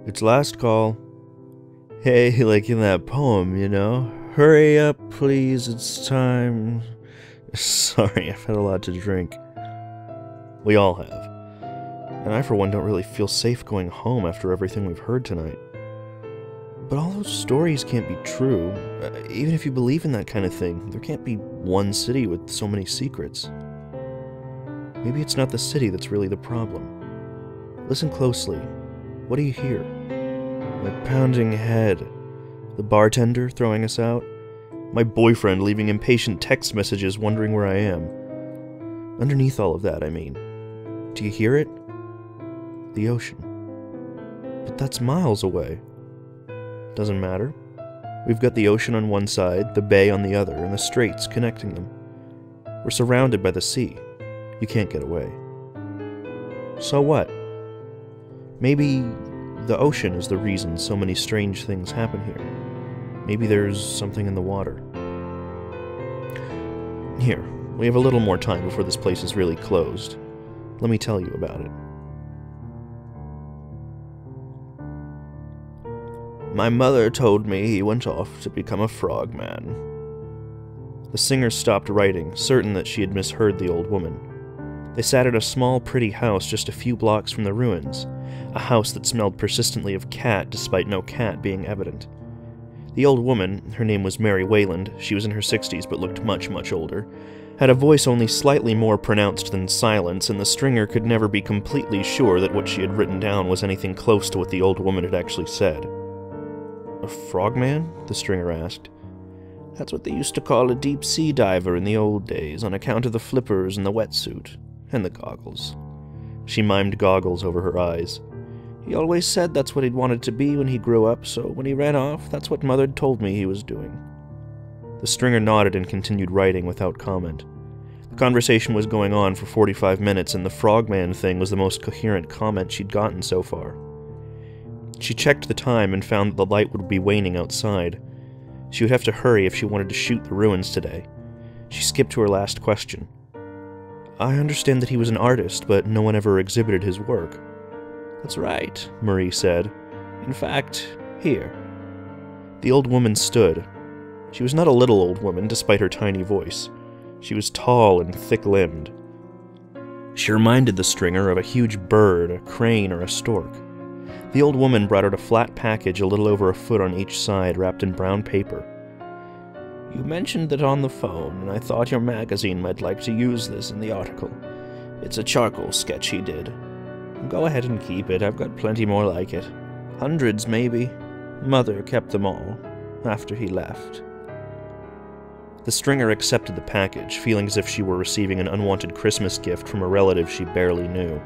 It's last call. Hey, like in that poem, you know? Hurry up, please, it's time. Sorry, I've had a lot to drink. We all have. And I, for one, don't really feel safe going home after everything we've heard tonight. But all those stories can't be true. Even if you believe in that kind of thing, there can't be one city with so many secrets. Maybe it's not the city that's really the problem. Listen closely. What do you hear? My pounding head. The bartender throwing us out. My boyfriend leaving impatient text messages wondering where I am. Underneath all of that, I mean. Do you hear it? The ocean. But that's miles away. Doesn't matter. We've got the ocean on one side, the bay on the other, and the straits connecting them. We're surrounded by the sea. You can't get away. So what? Maybe the ocean is the reason so many strange things happen here. Maybe there's something in the water. Here, we have a little more time before this place is really closed. Let me tell you about it. My mother told me he went off to become a frogman. The singer stopped writing, certain that she had misheard the old woman. They sat at a small, pretty house just a few blocks from the ruins, a house that smelled persistently of cat despite no cat being evident. The old woman, her name was Mary Wayland, she was in her 60s but looked much, much older, had a voice only slightly more pronounced than silence, and the stringer could never be completely sure that what she had written down was anything close to what the old woman had actually said. A frogman? The stringer asked. That's what they used to call a deep-sea diver in the old days, on account of the flippers and the wetsuit. And the goggles. She mimed goggles over her eyes. He always said that's what he'd wanted to be when he grew up, so when he ran off, that's what Mother'd told me he was doing. The stringer nodded and continued writing without comment. The conversation was going on for 45 minutes, and the frogman thing was the most coherent comment she'd gotten so far. She checked the time and found that the light would be waning outside. She would have to hurry if she wanted to shoot the ruins today. She skipped to her last question. I understand that he was an artist, but no one ever exhibited his work. That's right, Marie said. In fact, here. The old woman stood. She was not a little old woman, despite her tiny voice. She was tall and thick-limbed. She reminded the stringer of a huge bird, a crane, or a stork. The old woman brought out a flat package a little over a foot on each side, wrapped in brown paper. You mentioned it on the phone, and I thought your magazine might like to use this in the article. It's a charcoal sketch he did. Go ahead and keep it, I've got plenty more like it. Hundreds, maybe. Mother kept them all, after he left. The stringer accepted the package, feeling as if she were receiving an unwanted Christmas gift from a relative she barely knew.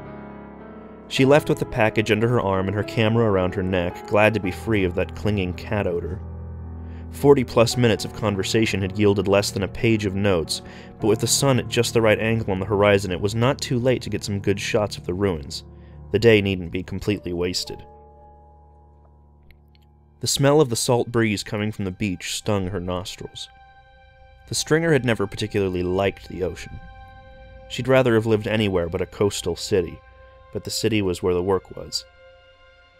She left with the package under her arm and her camera around her neck, glad to be free of that clinging cat odor. 40-plus minutes of conversation had yielded less than a page of notes, but with the sun at just the right angle on the horizon, it was not too late to get some good shots of the ruins. The day needn't be completely wasted. The smell of the salt breeze coming from the beach stung her nostrils. The stringer had never particularly liked the ocean. She'd rather have lived anywhere but a coastal city, but the city was where the work was.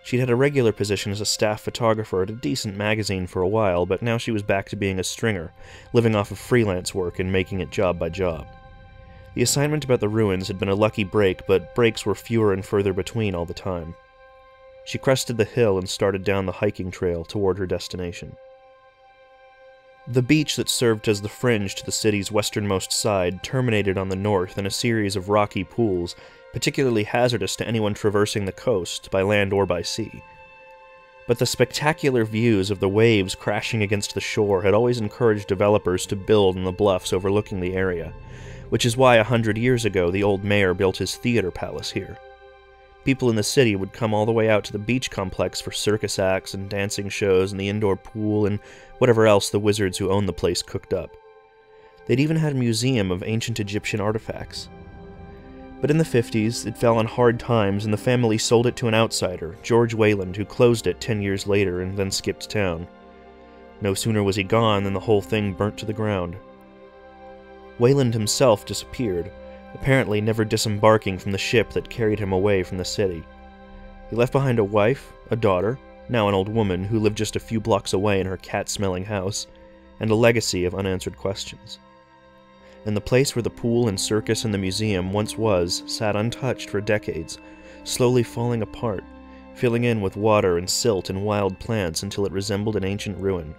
She'd had a regular position as a staff photographer at a decent magazine for a while, but now she was back to being a stringer, living off of freelance work and making it job by job. The assignment about the ruins had been a lucky break, but breaks were fewer and further between all the time. She crested the hill and started down the hiking trail toward her destination. The beach that served as the fringe to the city's westernmost side terminated on the north in a series of rocky pools, particularly hazardous to anyone traversing the coast, by land or by sea. But the spectacular views of the waves crashing against the shore had always encouraged developers to build on the bluffs overlooking the area, which is why 100 years ago the old mayor built his theater palace here. People in the city would come all the way out to the beach complex for circus acts and dancing shows and the indoor pool and whatever else the wizards who owned the place cooked up. They'd even had a museum of ancient Egyptian artifacts. But in the 50s, it fell on hard times and the family sold it to an outsider, George Wayland, who closed it 10 years later and then skipped town. No sooner was he gone than the whole thing burnt to the ground. Wayland himself disappeared, apparently never disembarking from the ship that carried him away from the city. He left behind a wife, a daughter, now an old woman who lived just a few blocks away in her cat-smelling house, and a legacy of unanswered questions. And the place where the pool and circus and the museum once was sat untouched for decades, slowly falling apart, filling in with water and silt and wild plants until it resembled an ancient ruin.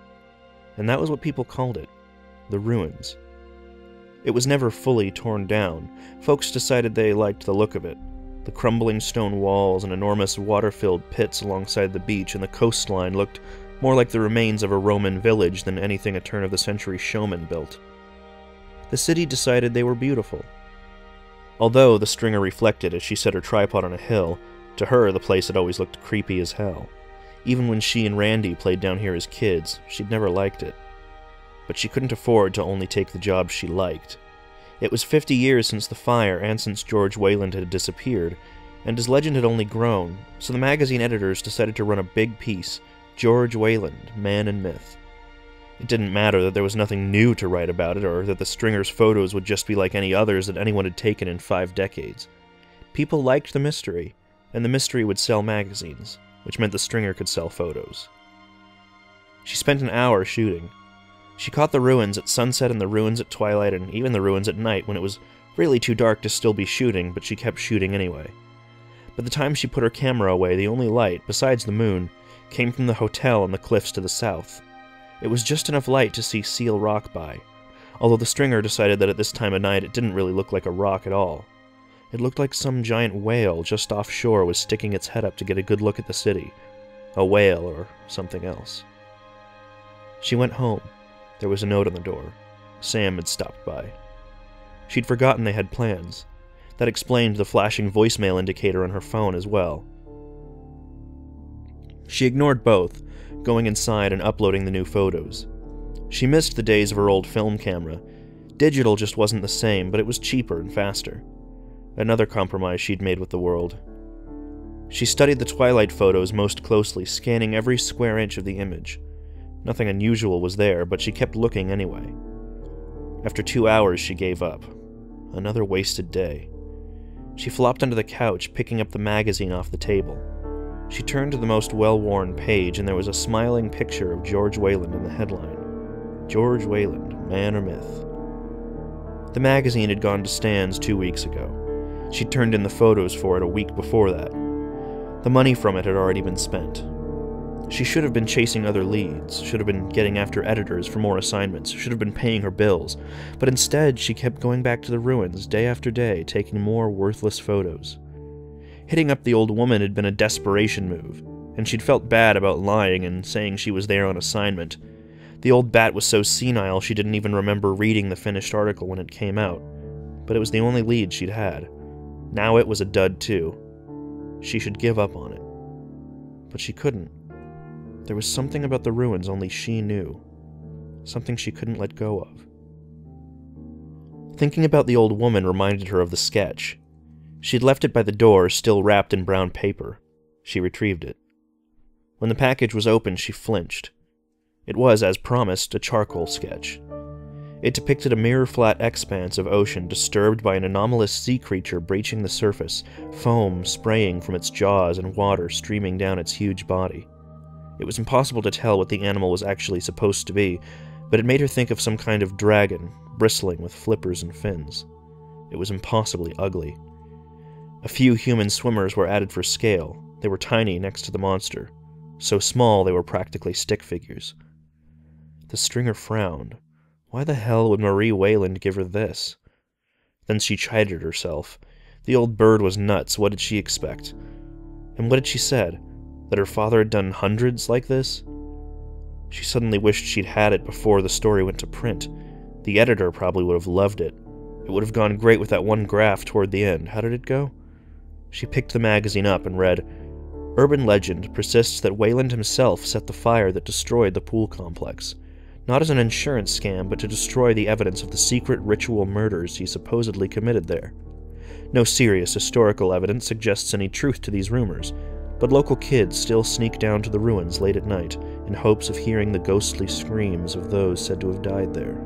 And that was what people called it, the ruins. It was never fully torn down. Folks decided they liked the look of it. The crumbling stone walls and enormous water-filled pits alongside the beach and the coastline looked more like the remains of a Roman village than anything a turn-of-the-century showman built. The city decided they were beautiful. Although, the stringer reflected as she set her tripod on a hill, to her the place had always looked creepy as hell. Even when she and Randy played down here as kids, she'd never liked it. But she couldn't afford to only take the job she liked. It was 50 years since the fire and since George Wayland had disappeared, and his legend had only grown, so the magazine editors decided to run a big piece, George Wayland, Man and Myth. It didn't matter that there was nothing new to write about it, or that the stringer's photos would just be like any others that anyone had taken in 5 decades. People liked the mystery, and the mystery would sell magazines, which meant the stringer could sell photos. She spent an hour shooting. She caught the ruins at sunset and the ruins at twilight and even the ruins at night when it was really too dark to still be shooting, but she kept shooting anyway. By the time she put her camera away, the only light, besides the moon, came from the hotel on the cliffs to the south. It was just enough light to see Seal Rock by, although the stringer decided that at this time of night it didn't really look like a rock at all. It looked like some giant whale just offshore was sticking its head up to get a good look at the city. A whale or something else. She went home. There was a note on the door. Sam had stopped by. She'd forgotten they had plans. That explained the flashing voicemail indicator on her phone as well. She ignored both, going inside and uploading the new photos. She missed the days of her old film camera. Digital just wasn't the same, but it was cheaper and faster. Another compromise she'd made with the world. She studied the Twilight photos most closely, scanning every square inch of the image. Nothing unusual was there, but she kept looking anyway. After 2 hours, she gave up. Another wasted day. She flopped onto the couch, picking up the magazine off the table. She turned to the most well-worn page, and there was a smiling picture of George Wayland in the headline. George Wayland, Man or Myth. The magazine had gone to stands 2 weeks ago. She'd turned in the photos for it a week before that. The money from it had already been spent. She should have been chasing other leads, should have been getting after editors for more assignments, should have been paying her bills, but instead she kept going back to the ruins day after day, taking more worthless photos. Hitting up the old woman had been a desperation move, and she'd felt bad about lying and saying she was there on assignment. The old bat was so senile she didn't even remember reading the finished article when it came out, but it was the only lead she'd had. Now it was a dud too. She should give up on it. But she couldn't. There was something about the ruins only she knew. Something she couldn't let go of. Thinking about the old woman reminded her of the sketch. She'd left it by the door, still wrapped in brown paper. She retrieved it. When the package was opened, she flinched. It was, as promised, a charcoal sketch. It depicted a mirror-flat expanse of ocean disturbed by an anomalous sea creature breaching the surface, foam spraying from its jaws and water streaming down its huge body. It was impossible to tell what the animal was actually supposed to be, but it made her think of some kind of dragon, bristling with flippers and fins. It was impossibly ugly. A few human swimmers were added for scale. They were tiny next to the monster, so small they were practically stick figures. The stringer frowned. Why the hell would Marie Wayland give her this? Then she chided herself. The old bird was nuts. What did she expect? And what had she said? That her father had done hundreds like this? She suddenly wished she'd had it before the story went to print. The editor probably would have loved it. It would have gone great with that one graph toward the end. How did it go? She picked the magazine up and read, Urban legend persists that Wayland himself set the fire that destroyed the pool complex. Not as an insurance scam, but to destroy the evidence of the secret ritual murders he supposedly committed there. No serious historical evidence suggests any truth to these rumors, but local kids still sneak down to the ruins late at night in hopes of hearing the ghostly screams of those said to have died there.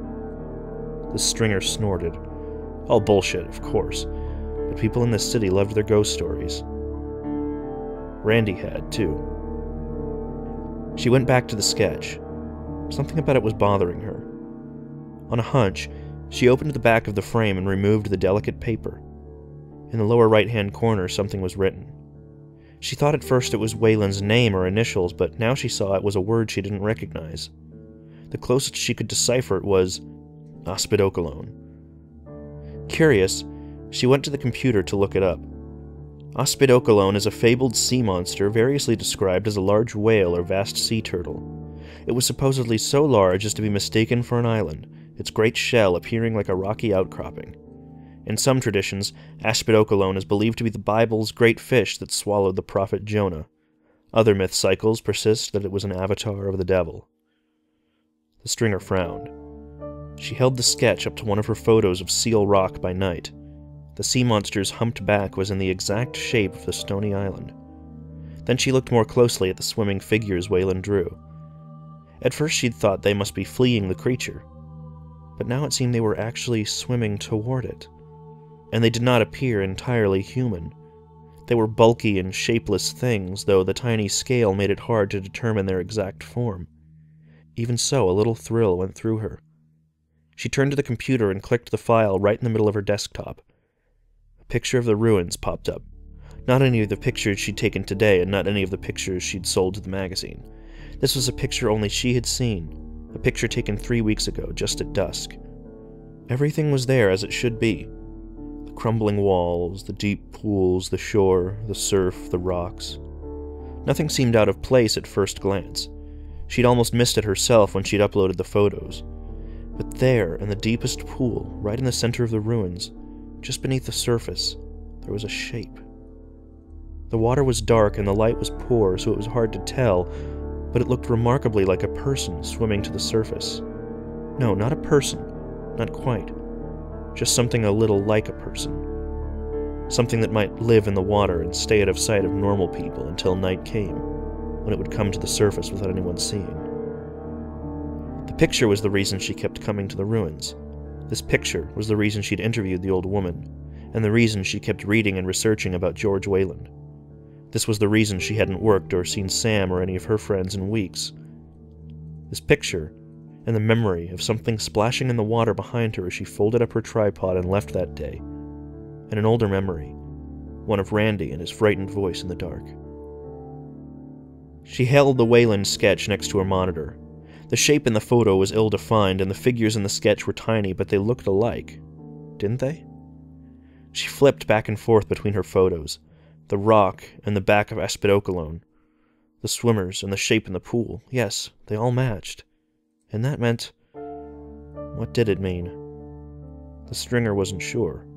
The stringer snorted. All bullshit, of course, but people in this city loved their ghost stories. Randy had, too. She went back to the sketch. Something about it was bothering her. On a hunch, she opened the back of the frame and removed the delicate paper. In the lower right-hand corner, something was written. She thought at first it was Wayland's name or initials, but now she saw it was a word she didn't recognize. The closest she could decipher it was Ospidocolone. Curious, she went to the computer to look it up. Ospidocolone is a fabled sea monster variously described as a large whale or vast sea turtle. It was supposedly so large as to be mistaken for an island, its great shell appearing like a rocky outcropping. In some traditions, Ospidocolone is believed to be the Bible's great fish that swallowed the prophet Jonah. Other myth cycles persist that it was an avatar of the devil. The stringer frowned. She held the sketch up to one of her photos of Seal Rock by night. The sea monster's humped back was in the exact shape of the stony island. Then she looked more closely at the swimming figures Wayland drew. At first she'd thought they must be fleeing the creature, but now it seemed they were actually swimming toward it. And they did not appear entirely human. They were bulky and shapeless things, though the tiny scale made it hard to determine their exact form. Even so, a little thrill went through her. She turned to the computer and clicked the file right in the middle of her desktop. A picture of the ruins popped up. Not any of the pictures she'd taken today, and not any of the pictures she'd sold to the magazine. This was a picture only she had seen, a picture taken 3 weeks ago, just at dusk. Everything was there as it should be. The crumbling walls, the deep pools, the shore, the surf, the rocks. Nothing seemed out of place at first glance. She'd almost missed it herself when she'd uploaded the photos. But there, in the deepest pool, right in the center of the ruins, just beneath the surface, there was a shape. The water was dark and the light was poor, so it was hard to tell, but it looked remarkably like a person swimming to the surface. No, not a person. Not quite. Just something a little like a person. Something that might live in the water and stay out of sight of normal people until night came, when it would come to the surface without anyone seeing. The picture was the reason she kept coming to the ruins. This picture was the reason she'd interviewed the old woman, and the reason she kept reading and researching about George Wayland. This was the reason she hadn't worked or seen Sam or any of her friends in weeks. This picture, and the memory of something splashing in the water behind her as she folded up her tripod and left that day, and an older memory, one of Randy and his frightened voice in the dark. She held the Wayland sketch next to her monitor. The shape in the photo was ill-defined, and the figures in the sketch were tiny, but they looked alike. Didn't they? She flipped back and forth between her photos, the rock and the back of Ospidocolone, the swimmers and the shape in the pool. Yes, they all matched. And that meant... what did it mean? The stringer wasn't sure.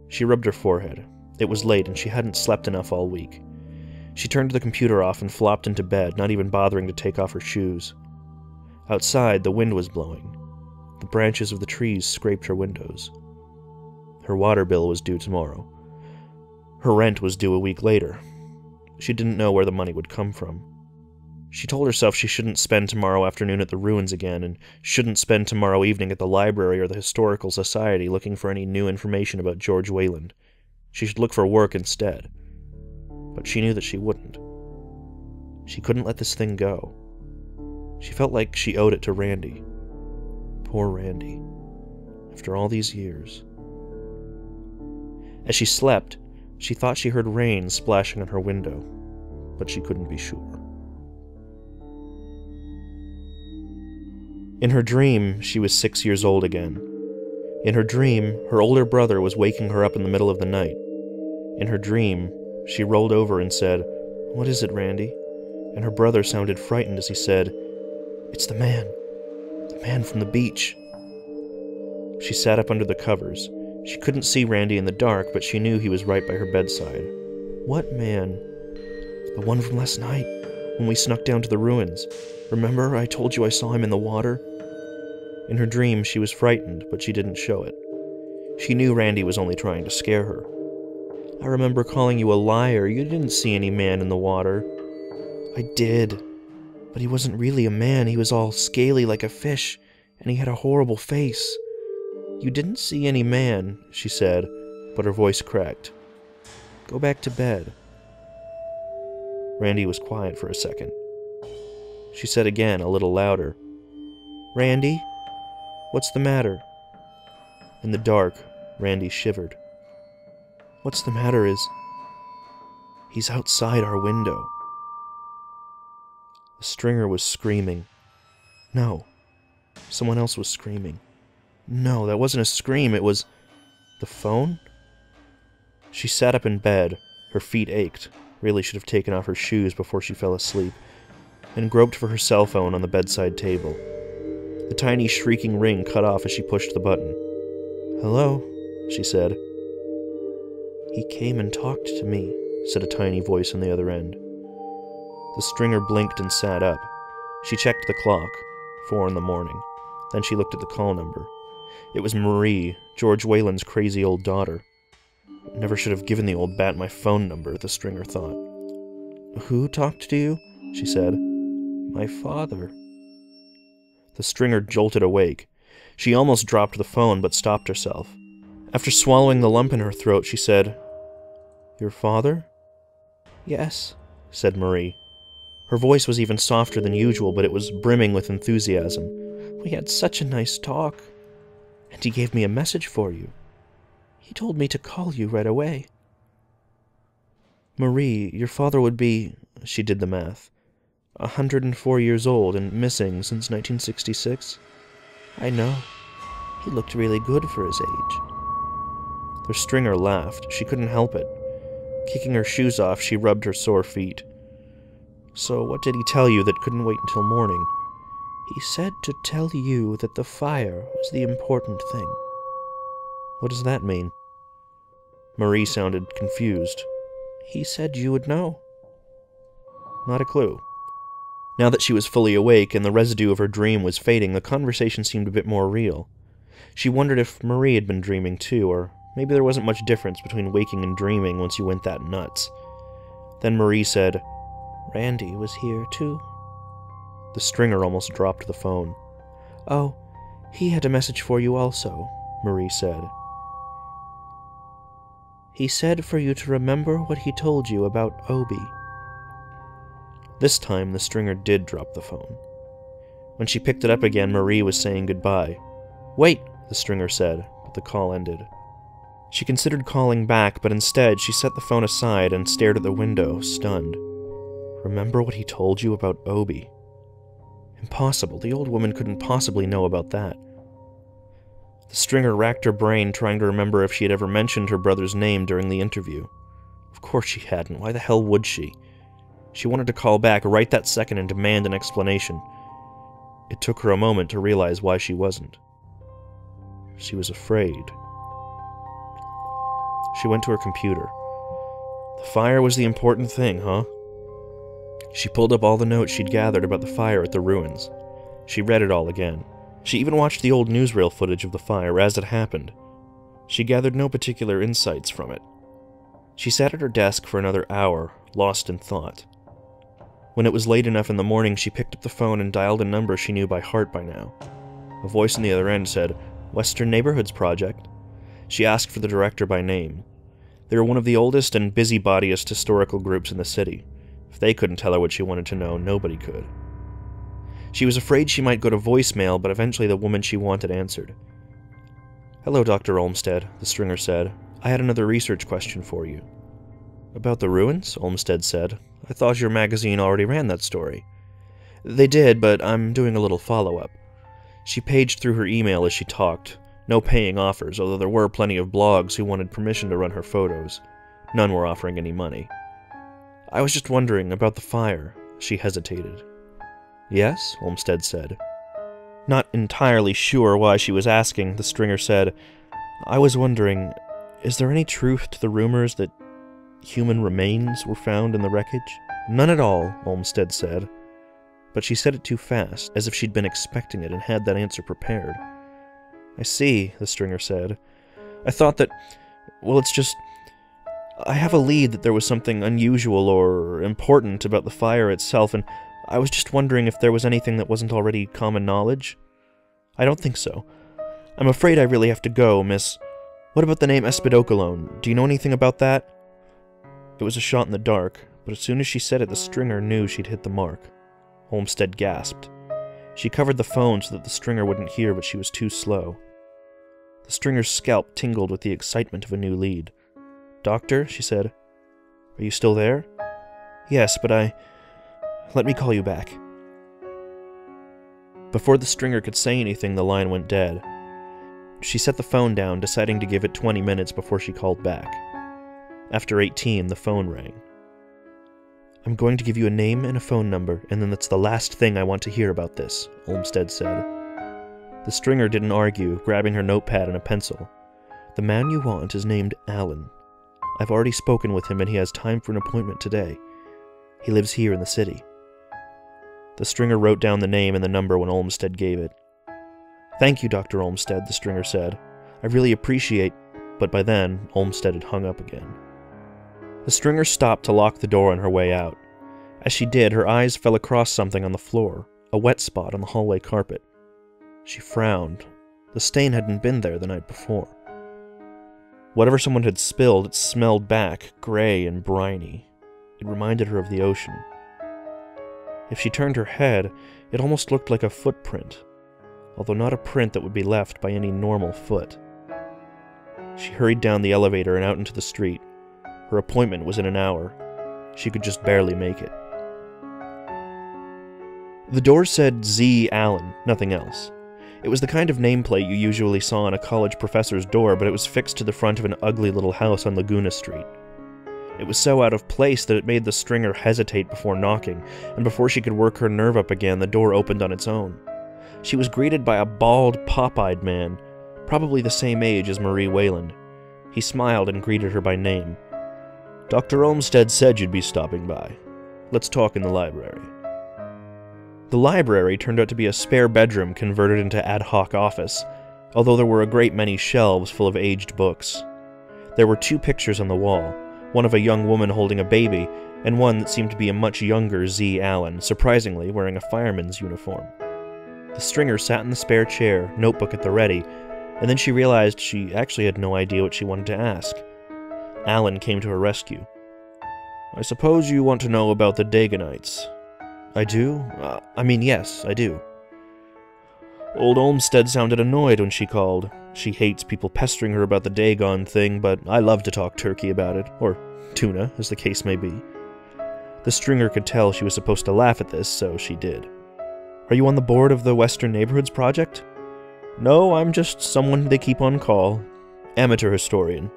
She rubbed her forehead. It was late, and she hadn't slept enough all week. She turned the computer off and flopped into bed, not even bothering to take off her shoes. Outside, the wind was blowing. The branches of the trees scraped her windows. Her water bill was due tomorrow. Her rent was due a week later. She didn't know where the money would come from. She told herself she shouldn't spend tomorrow afternoon at the ruins again, and shouldn't spend tomorrow evening at the library or the Historical Society looking for any new information about George Wayland. She should look for work instead. But she knew that she wouldn't. She couldn't let this thing go. She felt like she owed it to Randy. Poor Randy. After all these years. As she slept, she thought she heard rain splashing on her window, but she couldn't be sure. In her dream, she was 6 years old again. In her dream, her older brother was waking her up in the middle of the night. In her dream, she rolled over and said, "What is it, Randy?" And her brother sounded frightened as he said, "It's the man from the beach." She sat up under the covers. She couldn't see Randy in the dark, but she knew he was right by her bedside. What man? The one from last night, when we snuck down to the ruins. Remember, I told you I saw him in the water? In her dream, she was frightened, but she didn't show it. She knew Randy was only trying to scare her. "I remember calling you a liar. You didn't see any man in the water." "I did. But he wasn't really a man. He was all scaly like a fish, and he had a horrible face." "You didn't see any man," she said, but her voice cracked. "Go back to bed." Randy was quiet for a second. She said again, a little louder, "Randy? What's the matter?" In the dark, Randy shivered. "What's the matter is... he's outside our window." The stringer was screaming. No. Someone else was screaming. No, that wasn't a scream, it was... the phone? She sat up in bed. Her feet ached. Really should have taken off her shoes before she fell asleep, and groped for her cell phone on the bedside table. The tiny shrieking ring cut off as she pushed the button. "Hello," she said. "He came and talked to me," said a tiny voice on the other end. The stringer blinked and sat up. She checked the clock, 4 in the morning. Then she looked at the call number. It was Marie, George Whalen's crazy old daughter. Never should have given the old bat my phone number, the stringer thought. "Who talked to you?" she said. "My father." The stringer jolted awake. She almost dropped the phone, but stopped herself. After swallowing the lump in her throat, she said, "Your father?" "Yes," said Marie. Her voice was even softer than usual, but it was brimming with enthusiasm. "We had such a nice talk. And he gave me a message for you. He told me to call you right away." "Marie, your father would be," she did the math, 104 years old and missing since 1966. "I know. He looked really good for his age." The stringer laughed. She couldn't help it. Kicking her shoes off, she rubbed her sore feet. "So what did he tell you that couldn't wait until morning?" "He said to tell you that the fire was the important thing." "What does that mean?" Marie sounded confused. "He said you would know." Not a clue. Now that she was fully awake and the residue of her dream was fading, the conversation seemed a bit more real. She wondered if Marie had been dreaming too, or maybe there wasn't much difference between waking and dreaming once you went that nuts. Then Marie said, "Randy was here too." The stringer almost dropped the phone. "Oh, he had a message for you also," Marie said. "He said for you to remember what he told you about Obi." This time, the stringer did drop the phone. When she picked it up again, Marie was saying goodbye. "Wait," the stringer said, but the call ended. She considered calling back, but instead she set the phone aside and stared at the window, stunned. Remember what he told you about Obi? Impossible. The old woman couldn't possibly know about that. The stringer racked her brain, trying to remember if she had ever mentioned her brother's name during the interview. Of course she hadn't. Why the hell would she? She wanted to call back right that second and demand an explanation. It took her a moment to realize why she wasn't. She was afraid. She went to her computer. The fire was the important thing, huh? She pulled up all the notes she'd gathered about the fire at the ruins. She read it all again. She even watched the old newsreel footage of the fire as it happened. She gathered no particular insights from it. She sat at her desk for another hour, lost in thought. When it was late enough in the morning, she picked up the phone and dialed a number she knew by heart by now. A voice on the other end said, "Western Neighborhoods Project." She asked for the director by name. They were one of the oldest and busybodiest historical groups in the city. If they couldn't tell her what she wanted to know, nobody could. She was afraid she might go to voicemail, but eventually the woman she wanted answered. "Hello, Dr. Olmsted," the stringer said. "I had another research question for you." "About the ruins?" Olmsted said. "I thought your magazine already ran that story." "They did, but I'm doing a little follow-up." She paged through her email as she talked. No paying offers, although there were plenty of blogs who wanted permission to run her photos. None were offering any money. "I was just wondering about the fire." She hesitated. "Yes?" Olmsted said. Not entirely sure why she was asking, the stringer said, "I was wondering, is there any truth to the rumors that human remains were found in the wreckage?" "None at all," Olmsted said. But she said it too fast, as if she'd been expecting it and had that answer prepared. "I see," the stringer said. "I thought that... well, it's just... I have a lead that there was something unusual or important about the fire itself, and I was just wondering if there was anything that wasn't already common knowledge." "I don't think so. I'm afraid I really have to go, miss... What about the name Espidokalone? Do you know anything about that?" It was a shot in the dark, but as soon as she said it, the stringer knew she'd hit the mark. Olmsted gasped. She covered the phone so that the stringer wouldn't hear, but she was too slow. The stringer's scalp tingled with the excitement of a new lead. "Doctor," she said. "Are you still there?" "Yes, but Let me call you back." Before the stringer could say anything, the line went dead. She set the phone down, deciding to give it 20 minutes before she called back. After 18, the phone rang. "I'm going to give you a name and a phone number, and then that's the last thing I want to hear about this," Olmsted said. The stringer didn't argue, grabbing her notepad and a pencil. "The man you want is named Alan. I've already spoken with him and he has time for an appointment today. He lives here in the city." The stringer wrote down the name and the number when Olmsted gave it. "Thank you, Dr. Olmsted," the stringer said. "I really appreciate—" But by then, Olmsted had hung up again. The stringer stopped to lock the door on her way out. As she did, her eyes fell across something on the floor, a wet spot on the hallway carpet. She frowned. The stain hadn't been there the night before. Whatever someone had spilled, it smelled back, gray and briny. It reminded her of the ocean. If she turned her head, it almost looked like a footprint, although not a print that would be left by any normal foot. She hurried down the elevator and out into the street. Her appointment was in an hour. She could just barely make it. The door said Z. Allen, nothing else. It was the kind of nameplate you usually saw on a college professor's door, but it was fixed to the front of an ugly little house on Laguna Street. It was so out of place that it made the stringer hesitate before knocking, and before she could work her nerve up again, the door opened on its own. She was greeted by a bald, pop-eyed man, probably the same age as Marie Wayland. He smiled and greeted her by name. "Dr. Olmsted said you'd be stopping by. Let's talk in the library." The library turned out to be a spare bedroom converted into ad hoc office, although there were a great many shelves full of aged books. There were 2 pictures on the wall, one of a young woman holding a baby, and one that seemed to be a much younger Z. Allen, surprisingly wearing a fireman's uniform. The stringer sat in the spare chair, notebook at the ready, and then she realized she actually had no idea what she wanted to ask. Allen came to her rescue. "I suppose you want to know about the Daganites." "I do? Yes, I do." Old Olmsted sounded annoyed when she called. She hates people pestering her about the Dagon thing, but I love to talk turkey about it, or tuna, as the case may be. The stringer could tell she was supposed to laugh at this, so she did. "Are you on the board of the Western Neighborhoods Project?" "No, I'm just someone they keep on call. Amateur historian,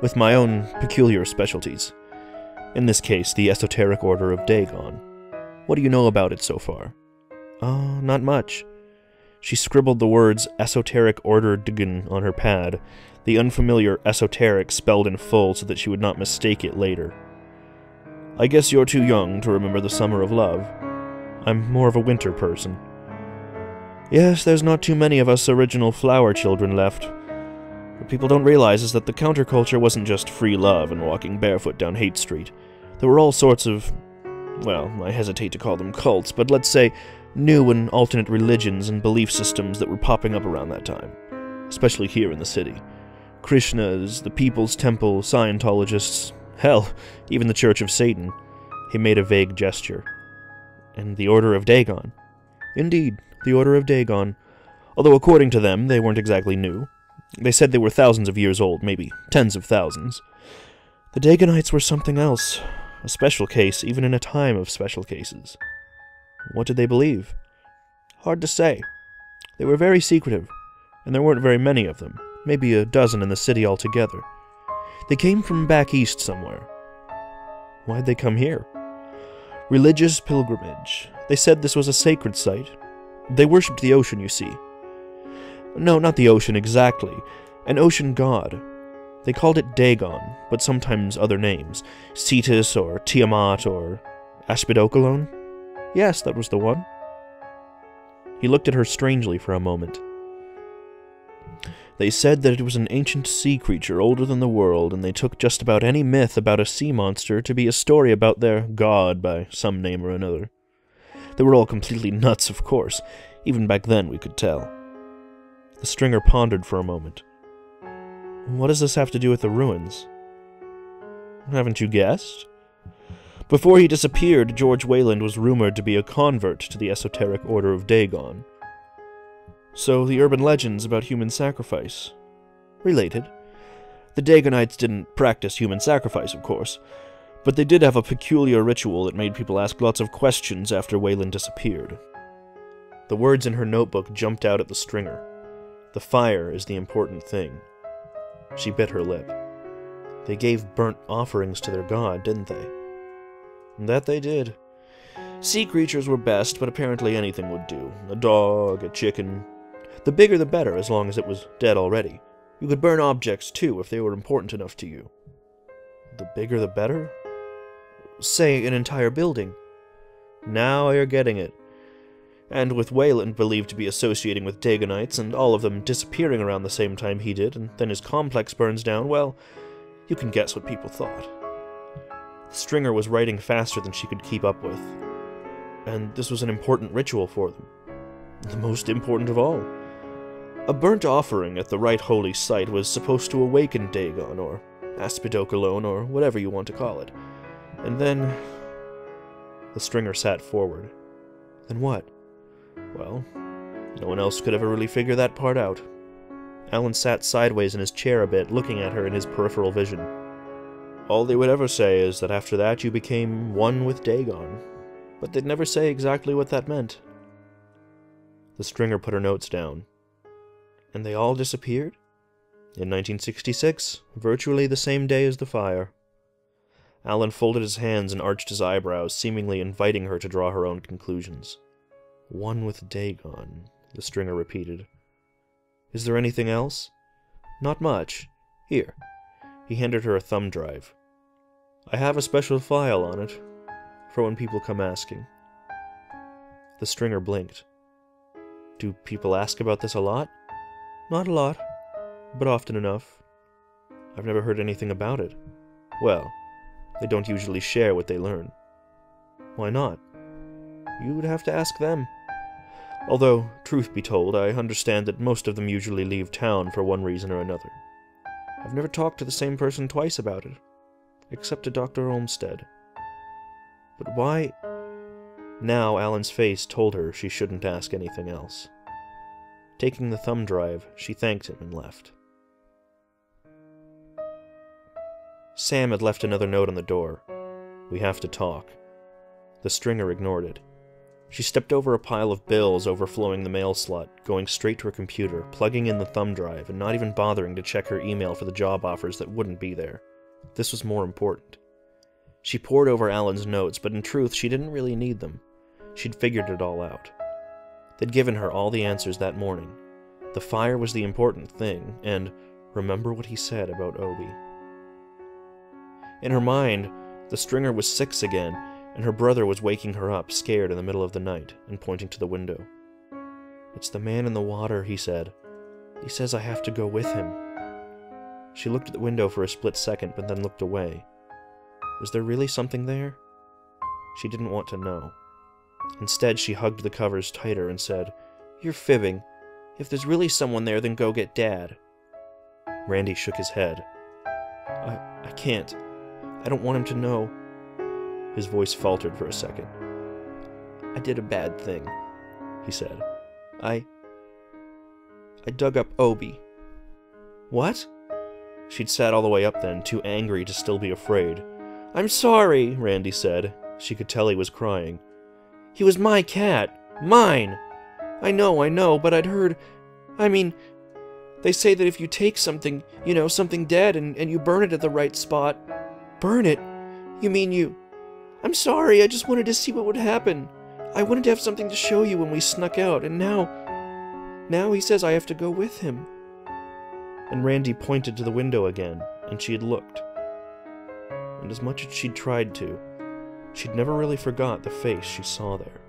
with my own peculiar specialties. In this case, the Esoteric Order of Dagon. What do you know about it so far?" Not much." She scribbled the words Esoteric Order Dagon on her pad, the unfamiliar esoteric spelled in full so that she would not mistake it later. "I guess you're too young to remember the Summer of Love." "I'm more of a winter person." "Yes, there's not too many of us original flower children left. What people don't realize is that the counterculture wasn't just free love and walking barefoot down Haight Street. There were all sorts of, well, I hesitate to call them cults, but let's say new and alternate religions and belief systems that were popping up around that time, especially here in the city. Krishnas, the People's Temple, Scientologists, hell, even the Church of Satan." He made a vague gesture. "And the Order of Dagon?" "Indeed, the Order of Dagon. Although according to them, they weren't exactly new. They said they were thousands of years old, maybe tens of thousands. The Daganites were something else, a special case, even in a time of special cases." "What did they believe?" "Hard to say. They were very secretive, and there weren't very many of them, maybe a dozen in the city altogether. They came from back east somewhere." "Why'd they come here?" "Religious pilgrimage. They said this was a sacred site. They worshipped the ocean, you see." "No, not the ocean exactly. An ocean god. They called it Dagon, but sometimes other names. Cetus or Tiamat or Ashbidokalon? Yes, that was the one." He looked at her strangely for a moment. "They said that it was an ancient sea creature older than the world, and they took just about any myth about a sea monster to be a story about their god by some name or another. They were all completely nuts, of course. Even back then we could tell." The stringer pondered for a moment. "What does this have to do with the ruins?" "Haven't you guessed?" Before he disappeared, George Wayland was rumored to be a convert to the esoteric Order of Dagon. So the urban legends about human sacrifice. Related. The Dagonites didn't practice human sacrifice, of course, but they did have a peculiar ritual that made people ask lots of questions after Wayland disappeared. The words in her notebook jumped out at the stringer. The fire is the important thing. She bit her lip. They gave burnt offerings to their god, didn't they? That they did. Sea creatures were best, but apparently anything would do. A dog, a chicken. The bigger the better, as long as it was dead already. You could burn objects, too, if they were important enough to you. The bigger the better? Say, an entire building. Now you're getting it. And with Wayland believed to be associating with Dagonites, and all of them disappearing around the same time he did, and then his complex burns down, well, you can guess what people thought. Stringer was writing faster than she could keep up with. And this was an important ritual for them. The most important of all. A burnt offering at the right holy site was supposed to awaken Dagon, or Aspidokalone, or whatever you want to call it. And then... The Stringer sat forward. Then what? Well, no one else could ever really figure that part out. Alan sat sideways in his chair a bit, looking at her in his peripheral vision. All they would ever say is that after that you became one with Dagon, but they'd never say exactly what that meant. The Stringer put her notes down. And they all disappeared? In 1966, virtually the same day as the fire. Alan folded his hands and arched his eyebrows, seemingly inviting her to draw her own conclusions. One with Dagon, the Stringer repeated. Is there anything else? Not much. Here. He handed her a thumb drive. I have a special file on it, for when people come asking. The Stringer blinked. Do people ask about this a lot? Not a lot, but often enough. I've never heard anything about it. Well, they don't usually share what they learn. Why not? You would have to ask them. Although, truth be told, I understand that most of them usually leave town for one reason or another. I've never talked to the same person twice about it, except to Dr. Olmsted. But why? Now Alan's face told her she shouldn't ask anything else. Taking the thumb drive, she thanked him and left. Sam had left another note on the door. We have to talk. The Stringer ignored it. She stepped over a pile of bills overflowing the mail slot, going straight to her computer, plugging in the thumb drive, and not even bothering to check her email for the job offers that wouldn't be there. This was more important. She pored over Alan's notes, but in truth, she didn't really need them. She'd figured it all out. They'd given her all the answers that morning. The fire was the important thing, and remember what he said about Obi. In her mind, the Stringer was 6 again, and her brother was waking her up, scared in the middle of the night, and pointing to the window. It's the man in the water, he said. He says I have to go with him. She looked at the window for a split second, but then looked away. Was there really something there? She didn't want to know. Instead, she hugged the covers tighter and said, You're fibbing. If there's really someone there, then go get Dad. Randy shook his head. I can't. I don't want him to know. His voice faltered for a second. I did a bad thing, he said. I dug up Obi. What? She'd sat all the way up then, too angry to still be afraid. I'm sorry, Randy said. She could tell he was crying. He was my cat. Mine! I know, but I'd heard... they say that if you take something, something dead, and you burn it at the right spot... Burn it? You mean you... I'm sorry, I just wanted to see what would happen. I wanted to have something to show you when we snuck out, and now he says I have to go with him. And Randy pointed to the window again, and she had looked. And as much as she'd tried to, she'd never really forgot the face she saw there.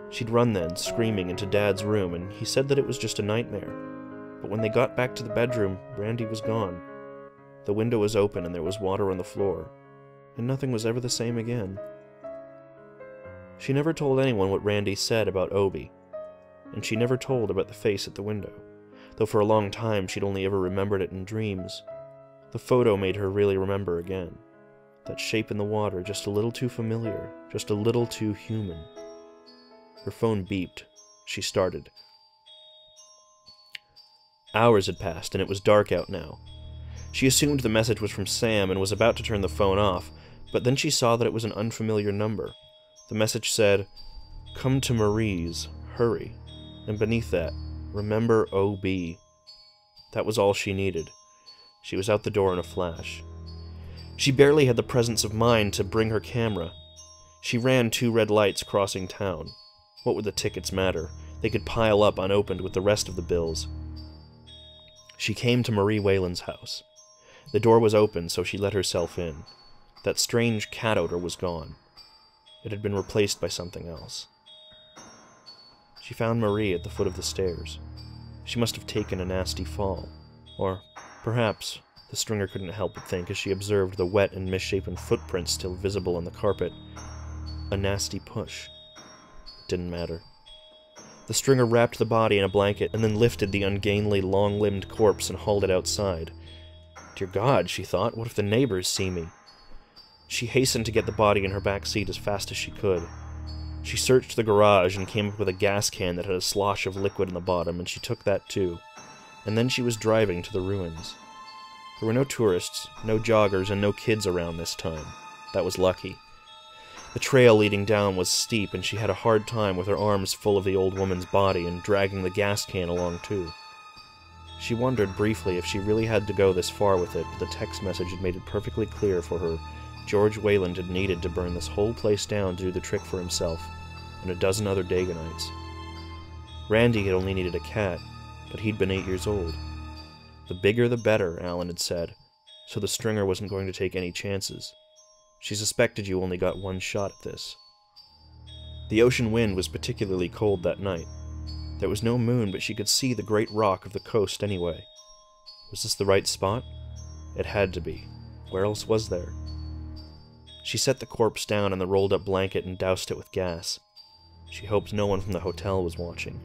She'd run then, screaming, into Dad's room, and he said that it was just a nightmare. But when they got back to the bedroom, Randy was gone. The window was open and there was water on the floor, and nothing was ever the same again. She never told anyone what Randy said about Obi, and she never told about the face at the window, though for a long time she'd only ever remembered it in dreams. The photo made her really remember again. That shape in the water, just a little too familiar, just a little too human. Her phone beeped. She started. Hours had passed, and it was dark out now. She assumed the message was from Sam and was about to turn the phone off, but then she saw that it was an unfamiliar number. The message said, "Come to Marie's, hurry." And beneath that, "Remember OB." That was all she needed. She was out the door in a flash. She barely had the presence of mind to bring her camera. She ran 2 red lights crossing town. What would the tickets matter? They could pile up unopened with the rest of the bills. She came to Marie Whalen's house. The door was open, so she let herself in. That strange cat odor was gone. It had been replaced by something else. She found Marie at the foot of the stairs. She must have taken a nasty fall. Or, perhaps, the stringer couldn't help but think as she observed the wet and misshapen footprints still visible on the carpet. A nasty push. It didn't matter. The stringer wrapped the body in a blanket and then lifted the ungainly, long-limbed corpse and hauled it outside. Dear God, she thought, what if the neighbors see me? She hastened to get the body in her back seat as fast as she could. She searched the garage and came up with a gas can that had a slosh of liquid in the bottom, and she took that too. And then she was driving to the ruins. There were no tourists, no joggers, and no kids around this time. That was lucky. The trail leading down was steep, and she had a hard time with her arms full of the old woman's body and dragging the gas can along too. She wondered briefly if she really had to go this far with it, but the text message had made it perfectly clear for her. George Wayland had needed to burn this whole place down to do the trick for himself, and a dozen other Daganites. Randy had only needed a cat, but he'd been 8 years old. The bigger the better, Alan had said, so the stringer wasn't going to take any chances. She suspected you only got one shot at this. The ocean wind was particularly cold that night. There was no moon, but she could see the great rock of the coast anyway. Was this the right spot? It had to be. Where else was there? She set the corpse down on the rolled-up blanket and doused it with gas. She hoped no one from the hotel was watching.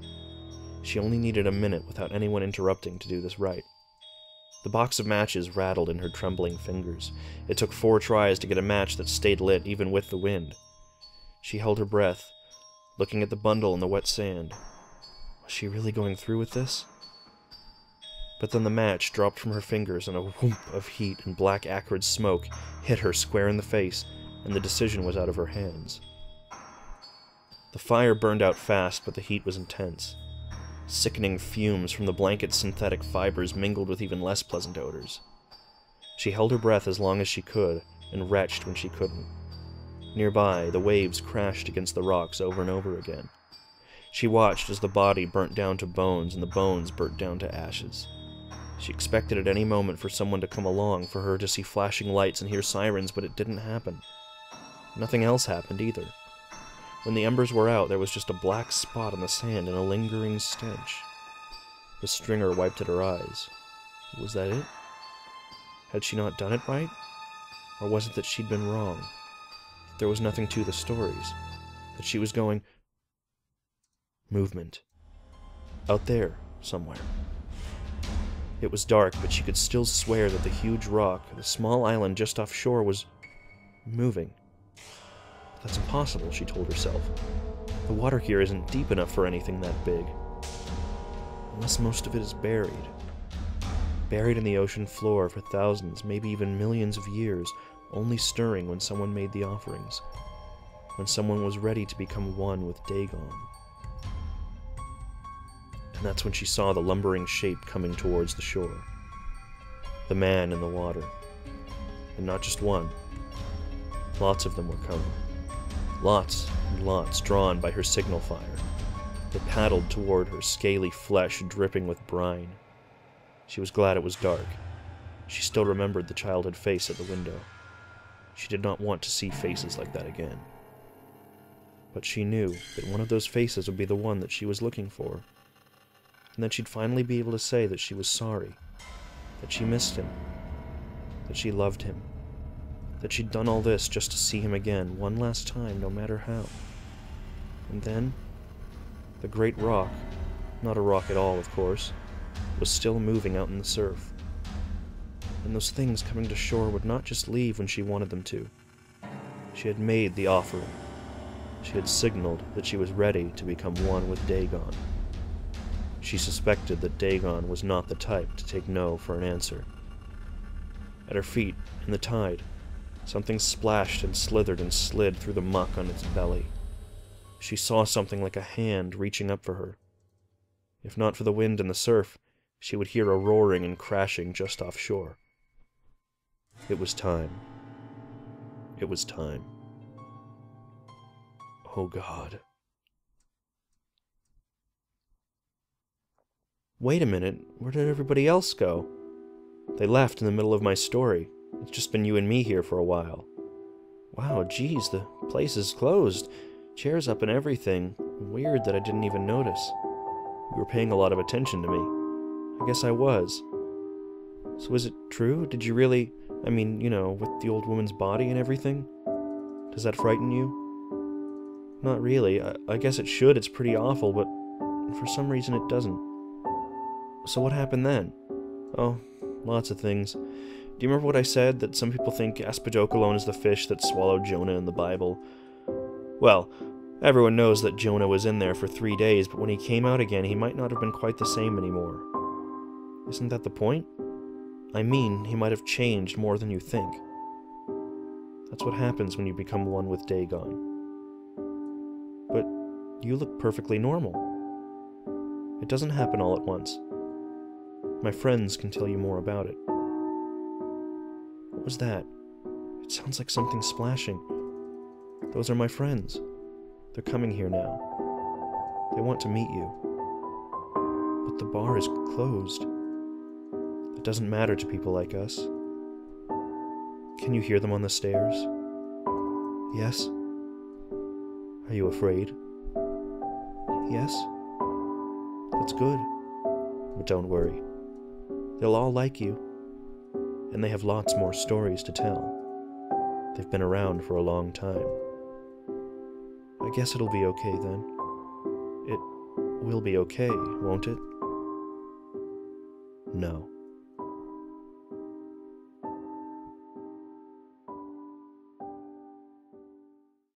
She only needed a minute without anyone interrupting to do this right. The box of matches rattled in her trembling fingers. It took 4 tries to get a match that stayed lit even with the wind. She held her breath, looking at the bundle in the wet sand. Was she really going through with this? But then the match dropped from her fingers and a whoomp of heat and black acrid smoke hit her square in the face, and the decision was out of her hands. The fire burned out fast, but the heat was intense. Sickening fumes from the blanket's synthetic fibers mingled with even less pleasant odors. She held her breath as long as she could, and retched when she couldn't. Nearby, the waves crashed against the rocks over and over again. She watched as the body burnt down to bones, and the bones burnt down to ashes. She expected at any moment for someone to come along, for her to see flashing lights and hear sirens, but it didn't happen. Nothing else happened either. When the embers were out, there was just a black spot on the sand and a lingering stench. The stringer wiped at her eyes. Was that it? Had she not done it right? Or was it that she'd been wrong? That there was nothing to the stories? That she was going... Movement. Out there, somewhere. It was dark, but she could still swear that the huge rock, the small island just offshore, was... moving. That's impossible, she told herself. The water here isn't deep enough for anything that big. Unless most of it is buried. Buried in the ocean floor for thousands, maybe even millions of years, only stirring when someone made the offerings. When someone was ready to become one with Dagon. And that's when she saw the lumbering shape coming towards the shore. The man in the water. And not just one. Lots of them were coming. Lots and lots, drawn by her signal fire. They paddled toward her, scaly flesh dripping with brine. She was glad it was dark. She still remembered the childhood face at the window. She did not want to see faces like that again. But she knew that one of those faces would be the one that she was looking for. And that she'd finally be able to say that she was sorry. That she missed him. That she loved him. That she'd done all this just to see him again, one last time, no matter how. And then, the great rock, not a rock at all, of course, was still moving out in the surf. and those things coming to shore would not just leave when she wanted them to. She had made the offering. She had signaled that she was ready to become one with Dagon. She suspected that Dagon was not the type to take no for an answer. At her feet, in the tide, something splashed and slithered and slid through the muck on its belly. She saw something like a hand reaching up for her. If not for the wind and the surf, she would hear a roaring and crashing just offshore. It was time. It was time. Oh God. Wait a minute, where did everybody else go? They left in the middle of my story. It's just been you and me here for a while. Wow, geez, the place is closed. Chairs up and everything. Weird that I didn't even notice. You were paying a lot of attention to me. I guess I was. So is it true? Did you really... with the old woman's body and everything? Does that frighten you? Not really. I guess it should. It's pretty awful, but for some reason it doesn't. So what happened then? Oh, lots of things. Do you remember what I said, that some people think Aspajokalon is the fish that swallowed Jonah in the Bible? Well, everyone knows that Jonah was in there for 3 days, but when he came out again, he might not have been quite the same anymore. Isn't that the point? I mean, he might have changed more than you think. That's what happens when you become one with Dagon. But you look perfectly normal. It doesn't happen all at once. My friends can tell you more about it. What was that? It sounds like something splashing. Those are my friends. They're coming here now. They want to meet you. But the bar is closed. It doesn't matter to people like us. Can you hear them on the stairs? Yes? Are you afraid? Yes? That's good. But don't worry. They'll all like you. And they have lots more stories to tell. They've been around for a long time. I guess it'll be okay then. It will be okay, won't it? No.